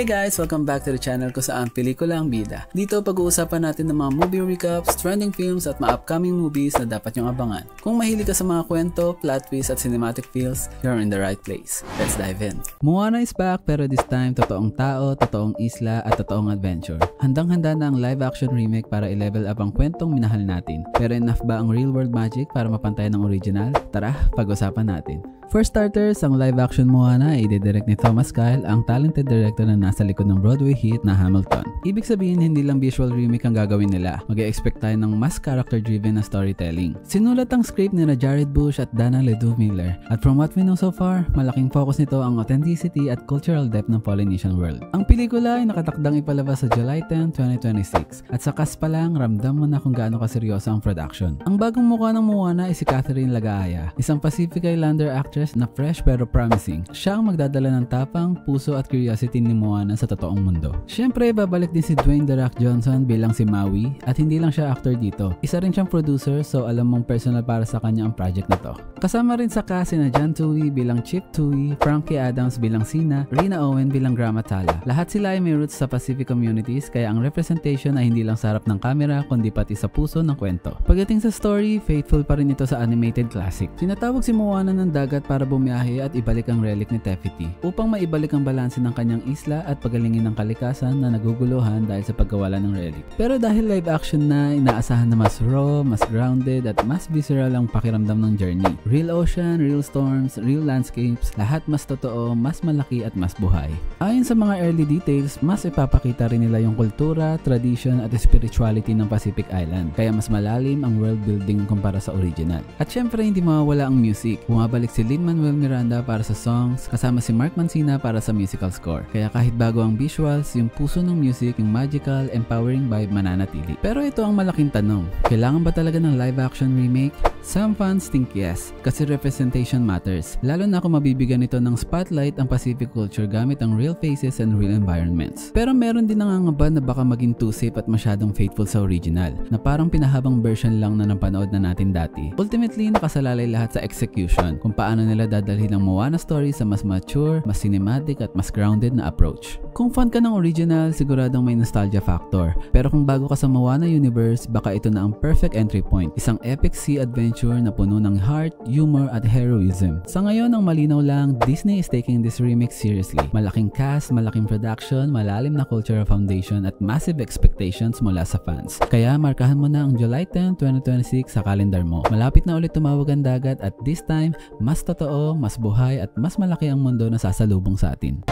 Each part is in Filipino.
guys! Welcome back to the channel ko saan pelikula ang bida. Dito pag-uusapan natin ng mga movie recaps, trending films at mga upcoming movies na dapat nyong abangan. Kung mahilig ka sa mga kwento, plot twists at cinematic feels, you're in the right place. Let's dive in! Moana is back pero this time totoong tao, totoong isla at totoong adventure. Handang-handa na ang live action remake para i-level up ang kwentong minahal natin. Pero enough ba ang real world magic para mapantayan ng original? Tara, pag-usapan natin. For starters, ang live-action Moana ay i-direct ni Thomas Kyle, ang talented director na nasa likod ng Broadway hit na Hamilton. Ibig sabihin, hindi lang visual remake ang gagawin nila. Mag-e-expect tayo ng mas character-driven na storytelling. Sinulat ang script ni Jared Bush at Dana Ledoux Miller. At from what we know so far, malaking focus nito ang authenticity at cultural depth ng Polynesian world. Ang pelikula ay nakatakdang ipalabas sa July 10, 2026. At sa cast pa lang, ramdam mo na kung gaano kaseryoso ang production. Ang bagong mukha ng Moana ay si Catherine Lagaya, isang Pacific Islander actress na fresh pero promising. Siya ang magdadala ng tapang, puso at curiosity ni Moana sa totoong mundo. Siyempre, babalik din si Dwayne "The Rock" Johnson bilang si Maui at hindi lang siya actor dito. Isa rin siyang producer so alam mong personal para sa kanya ang project na to. Kasama rin sa cast na John Tui bilang Chip Tui, Frankie Adams bilang Sina, Rina Owen bilang Grandma Tala. Lahat sila ay may roots sa Pacific communities kaya ang representation ay hindi lang sa harap ng kamera kundi pati sa puso ng kwento. Pagdating sa story, faithful pa rin ito sa animated classic. Tinatawag si Moana ng dagat para bumiyahe at ibalik ang relic ni Tefiti upang maibalik ang balanse ng kanyang isla at pagalingin ang kalikasan na naguguluhan dahil sa pagkawala ng relic. Pero dahil live action na, inaasahan na mas raw, mas grounded at mas visceral ang pakiramdam ng journey. Real ocean, real storms, real landscapes, lahat mas totoo, mas malaki at mas buhay. Ayon sa mga early details, mas ipapakita rin nila yung kultura, tradition at spirituality ng Pacific Island. Kaya mas malalim ang world building kumpara sa original. At syempre hindi mawawala ang music. Bumabalik si Lin-Manuel Miranda para sa songs, kasama si Mark Mancina para sa musical score. Kaya kahit bago ang visuals, yung puso ng music, yung magical, empowering vibe mananatili. Pero ito ang malaking tanong. Kailangan ba talaga ng live action remake? Some fans think yes, kasi representation matters. Lalo na kung mabibigyan ito ng spotlight ang Pacific culture gamit ang real faces and real environments. Pero meron din nangangamba na baka maging too safe at masyadong faithful sa original, na parang pinahabang version lang na napanood na natin dati. Ultimately, nakasalalay lahat sa execution, kung paano nila dadalhin ang Moana story sa mas mature, mas cinematic at mas grounded na approach. Kung fan ka ng original, siguradong may nostalgia factor. Pero kung bago ka sa Moana universe, baka ito na ang perfect entry point. Isang epic sea adventure na puno ng heart, humor at heroism. Sa ngayon, ang malinaw lang, Disney is taking this remake seriously. Malaking cast, malaking production, malalim na cultural foundation at massive expectations mula sa fans. Kaya markahan mo na ang July 10, 2026 sa calendar mo. Malapit na ulit tumawag ang dagat at this time, mas totoo, mas buhay at mas malaki ang mundo na sasalubong sa atin.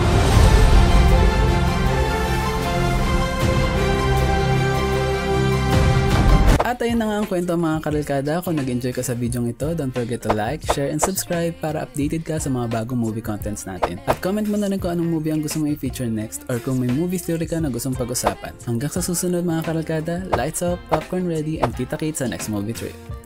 At ayun na nga ang kwento mga karelkada. Kung nag-enjoy ka sa video ito, don't forget to like, share, and subscribe para updated ka sa mga bagong movie contents natin. At comment mo na rin kung anong movie ang gusto mong i-feature next or kung may movie theory ka na gustong pag-usapan. Hanggang sa susunod mga karelkada, lights off, popcorn ready, and kita-kits sa next movie trip.